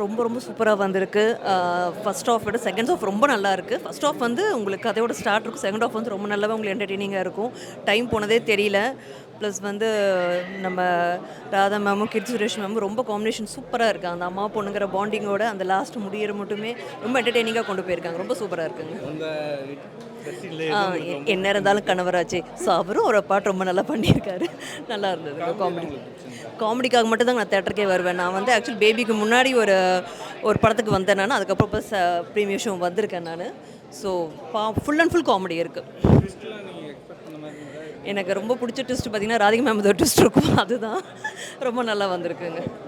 ரொம்ப ரொம்ப சூப்பராக வந்திருக்கு. ஃபர்ஸ்ட் ஹாஃப் விட செகண்ட் ஹாஃப் ரொம்ப நல்லா இருக்குது. ஃபர்ஸ்ட் ஹாஃப் வந்து உங்களுக்கு கதையோட ஸ்டார்ட் இருக்கும். செகண்ட் ஹாஃப் வந்து ரொம்ப நல்லாவே உங்களுக்கு என்டர்டெய்னிங்காக இருக்கும். டைம் போனதே தெரியல. ப்ளஸ் வந்து நம்ம ராதா மேமும் கீர்த்தி சுரேஷ் மேமும் ரொம்ப காம்பினேஷன் சூப்பராக இருக்குது. அந்த அம்மா பொண்ணுங்கிற பாண்டிங்கோட அந்த லாஸ்ட் முடியிற மட்டுமே ரொம்ப என்டர்டெய்னிங்காக கொண்டு போயிருக்காங்க. ரொம்ப சூப்பராக இருக்குங்க. என்ன இருந்தாலும் கணவராச்சு. ஸோ அவரும் ஒரு பாட்டு ரொம்ப நல்லா பண்ணியிருக்காரு. நல்லா இருந்தது காமெடி. காமெடிக்காக மட்டும் தான் நான் தேட்டருக்கே வருவேன். நான் வந்து ஆக்சுவலி பேபிக்கு முன்னாடி ஒரு படத்துக்கு வந்தேன் நான். அதுக்கப்புறம் இப்போ ப்ரீமியர் ஷோ வந்திருக்கேன் நான். So full and full comedy இருக்குது. எனக்கு ரொம்ப பிடிச்ச ட்விஸ்ட் பார்த்தீங்கன்னா ராதிகா மேம் ஏதோ ட்விஸ்ட் இருக்கும். அதுதான் ரொம்ப நல்லா வந்திருக்குங்க.